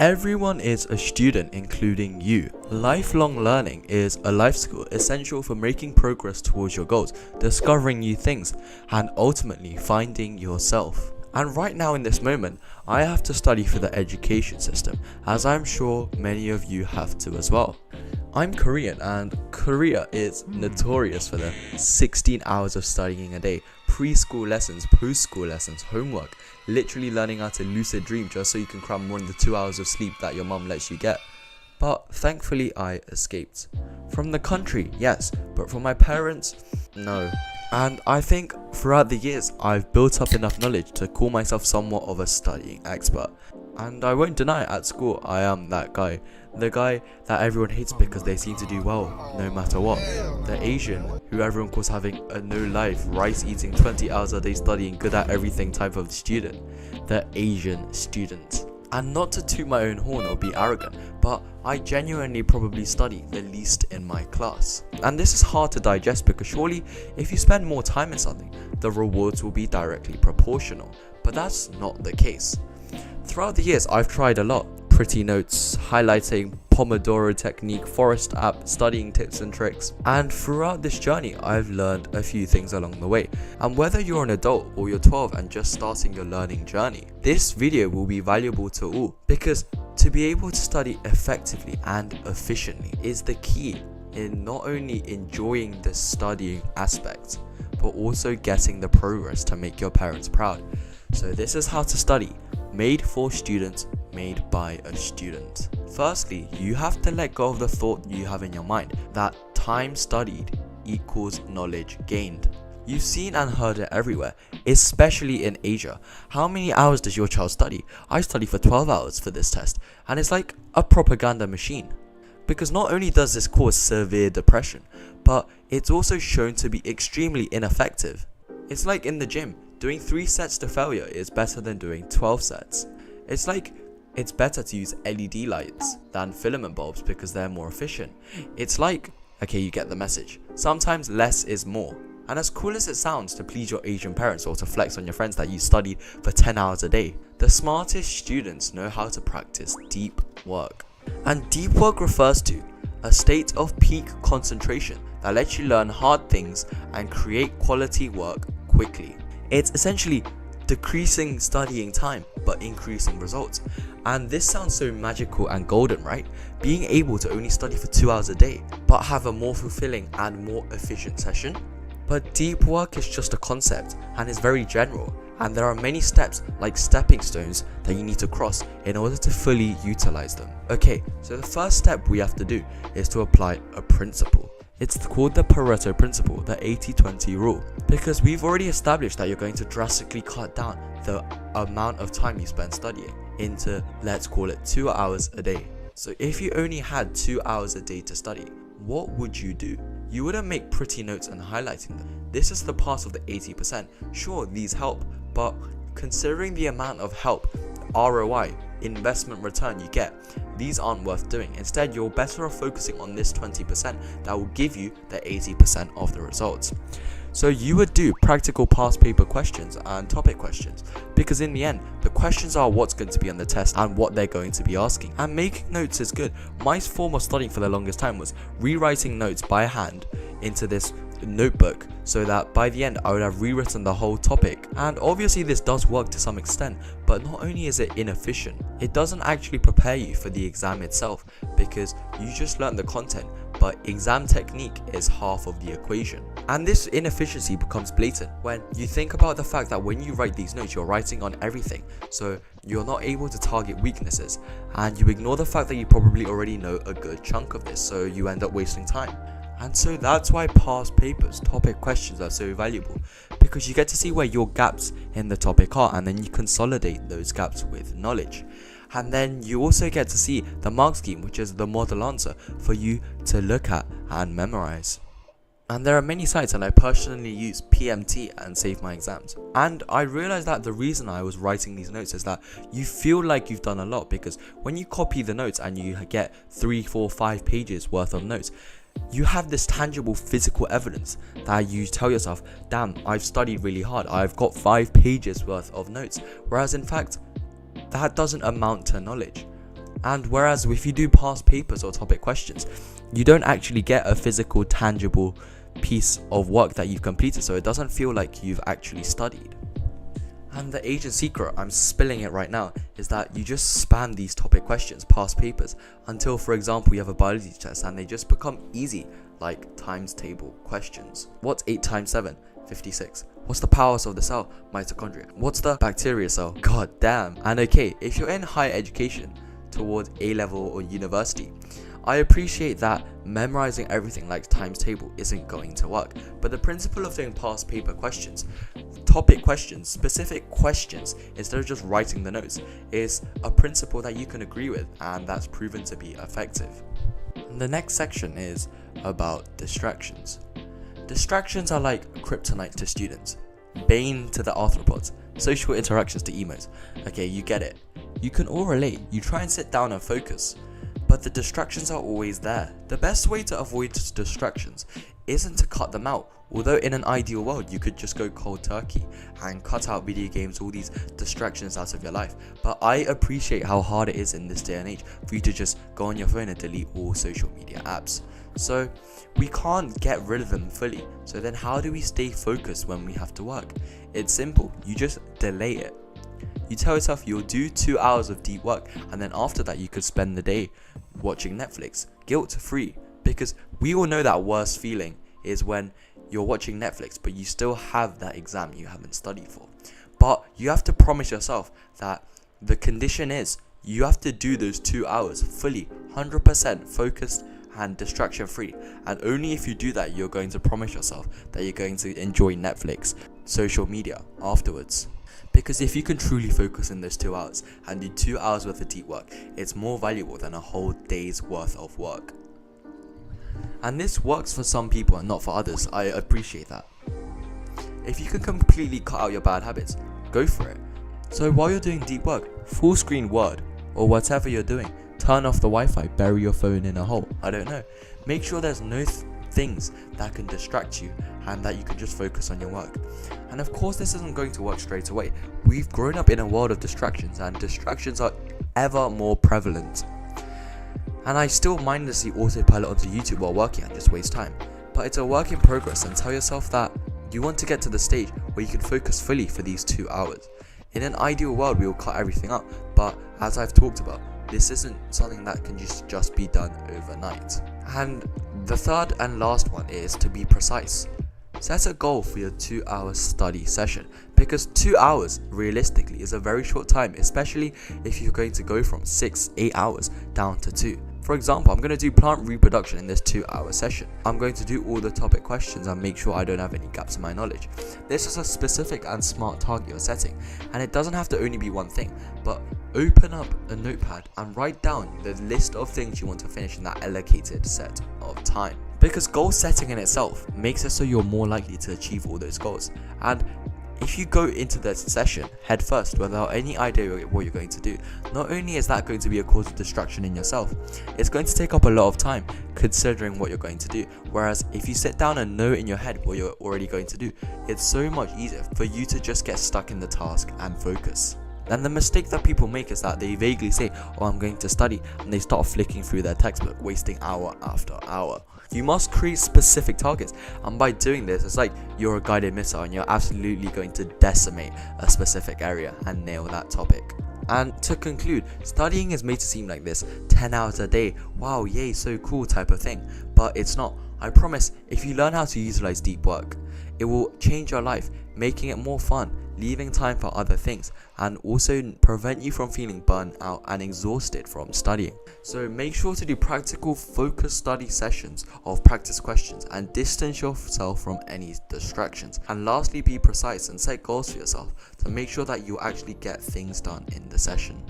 Everyone is a student, including you. Lifelong learning is a life skill essential for making progress towards your goals, discovering new things, and ultimately finding yourself. And right now in this moment, I have to study for the education system, as I'm sure many of you have to as well. I'm Korean, and Korea is notorious for the 16 hours of studying a day, preschool lessons, post-school lessons, homework, literally learning how to lucid dream just so you can cram more than the 2 hours of sleep that your mum lets you get. But thankfully I escaped. From the country, yes, but from my parents, no. And I think throughout the years I've built up enough knowledge to call myself somewhat of a studying expert. And I won't deny, at school I am that guy. The guy that everyone hates because they seem to do well no matter what. The Asian who everyone calls having a no life, rice eating 20 hours a day studying, good at everything type of student. The Asian student. And not to toot my own horn or be arrogant, but I genuinely probably study the least in my class. And this is hard to digest because surely if you spend more time in something, the rewards will be directly proportional. But that's not the case. Throughout the years, I've tried a lot. Pretty notes, highlighting, Pomodoro technique, forest app, studying tips and tricks. And throughout this journey, I've learned a few things along the way. And whether you're an adult or you're 12 and just starting your learning journey, this video will be valuable to all, because to be able to study effectively and efficiently is the key in not only enjoying the studying aspect, but also getting the progress to make your parents proud. So this is how to study, made for students, made by a student. Firstly, you have to let go of the thought you have in your mind that time studied equals knowledge gained. You've seen and heard it everywhere, especially in Asia. How many hours does your child study? I study for 12 hours for this test, and it's like a propaganda machine. Because not only does this cause severe depression, but it's also shown to be extremely ineffective. It's like in the gym, doing 3 sets to failure is better than doing 12 sets. It's like it's better to use LED lights than filament bulbs because they're more efficient. It's like, okay, you get the message. Sometimes less is more. And as cool as it sounds to please your Asian parents or to flex on your friends that you studied for 10 hours a day, the smartest students know how to practice deep work. And deep work refers to a state of peak concentration that lets you learn hard things and create quality work quickly. It's essentially decreasing studying time but increasing results. And this sounds so magical and golden, right? Being able to only study for 2 hours a day but have a more fulfilling and more efficient session. But deep work is just a concept and is very general, and there are many steps like stepping stones that you need to cross in order to fully utilize them. Okay, so the first step we have to do is to apply a principle. It's called the Pareto principle, the 80-20 rule, because we've already established that you're going to drastically cut down the amount of time you spend studying into, let's call it 2 hours a day. So if you only had 2 hours a day to study, what would you do? You wouldn't make pretty notes and highlighting them. This is the part of the 80%. Sure, these help, but considering the amount of help, ROI, investment return you get, these aren't worth doing. Instead, you're better off focusing on this 20% that will give you the 80% of the results. So you would do practical past paper questions and topic questions, because in the end, the questions are what's going to be on the test and what they're going to be asking. And making notes is good. My form of studying for the longest time was rewriting notes by hand into this notebook, so that by the end I would have rewritten the whole topic. And obviously this does work to some extent, but not only is it inefficient, it doesn't actually prepare you for the exam itself, because you just learn the content, but exam technique is half of the equation. And this inefficiency becomes blatant when you think about the fact that when you write these notes, you're writing on everything, so you're not able to target weaknesses, and you ignore the fact that you probably already know a good chunk of this, so you end up wasting time. And so that's why past papers, topic questions are so valuable, because you get to see where your gaps in the topic are, and then you consolidate those gaps with knowledge. And then you also get to see the mark scheme, which is the model answer for you to look at and memorize. And there are many sites, and I personally use PMT and save my exams. And I realized that the reason I was writing these notes is that you feel like you've done a lot, because when you copy the notes and you get 3, 4, 5 pages worth of notes, you have this tangible physical evidence that you tell yourself, damn, I've studied really hard, I've got 5 pages worth of notes. Whereas in fact, that doesn't amount to knowledge. And whereas if you do past papers or topic questions, you don't actually get a physical, tangible piece of work that you've completed, so it doesn't feel like you've actually studied. And the agent secret, I'm spilling it right now, is that you just spam these topic questions, past papers, until, for example, you have a biology test and they just become easy, like times table questions. What's 8 times 7? 56. What's the powers of the cell? Mitochondria. What's the bacteria cell? God damn. And okay, if you're in higher education towards A-level or university, I appreciate that memorizing everything like times table isn't going to work, but the principle of doing past paper questions, topic questions, specific questions, instead of just writing the notes, is a principle that you can agree with, and that's proven to be effective. And the next section is about distractions. Distractions are like kryptonite to students, bane to the arthropods, social interactions to emos. Okay, you get it. You can all relate. You try and sit down and focus, but the distractions are always there. The best way to avoid distractions isn't to cut them out, although in an ideal world you could just go cold turkey and cut out video games, all these distractions out of your life. But I appreciate how hard it is in this day and age for you to just go on your phone and delete all social media apps. So we can't get rid of them fully. So then how do we stay focused when we have to work? It's simple, you just delay it. You tell yourself you'll do 2 hours of deep work, and then after that you could spend the day watching Netflix, guilt-free, because we all know that worst feeling is when you're watching Netflix but you still have that exam you haven't studied for. But you have to promise yourself that the condition is you have to do those 2 hours fully, 100% focused and distraction free, and only if you do that you're going to promise yourself that you're going to enjoy Netflix, social media afterwards. Because if you can truly focus in those 2 hours and do 2 hours worth of deep work, it's more valuable than a whole day's worth of work. And this works for some people and not for others. I appreciate that. If you can completely cut out your bad habits, go for it. So while you're doing deep work, full screen Word or whatever you're doing, turn off the Wi-Fi, bury your phone in a hole, I don't know. Make sure there's no things that can distract you and that you can just focus on your work. And of course this isn't going to work straight away. We've grown up in a world of distractions, and distractions are ever more prevalent. And I still mindlessly autopilot onto YouTube while working and just waste time. But it's a work in progress, and tell yourself that you want to get to the stage where you can focus fully for these 2 hours. In an ideal world we will cut everything up, but as I've talked about, this isn't something that can just be done overnight. And the third and last one is to be precise. Set a goal for your 2 hour study session, because 2 hours realistically is a very short time, especially if you're going to go from 6-8 hours down to 2. For example, I'm going to do plant reproduction in this 2 hour session. I'm going to do all the topic questions and make sure I don't have any gaps in my knowledge. This is a specific and smart target you're setting, and it doesn't have to only be one thing, but open up a notepad and write down the list of things you want to finish in that allocated set of time. Because goal setting in itself makes it so you're more likely to achieve all those goals. And if you go into the session head first without any idea what you're going to do, not only is that going to be a cause of distraction in yourself, it's going to take up a lot of time considering what you're going to do. Whereas if you sit down and know in your head what you're already going to do, it's so much easier for you to just get stuck in the task and focus. And the mistake that people make is that they vaguely say, oh, I'm going to study, and they start flicking through their textbook, wasting hour after hour. You must create specific targets, and by doing this, it's like you're a guided missile and you're absolutely going to decimate a specific area and nail that topic. And to conclude, studying is made to seem like this 10 hours a day, wow, yay, so cool type of thing, but it's not. I promise, if you learn how to utilize deep work, it will change your life, making it more fun, leaving time for other things, and also prevent you from feeling burnt out and exhausted from studying. So make sure to do practical focused study sessions of practice questions and distance yourself from any distractions. And lastly, be precise and set goals for yourself to make sure that you actually get things done in the session.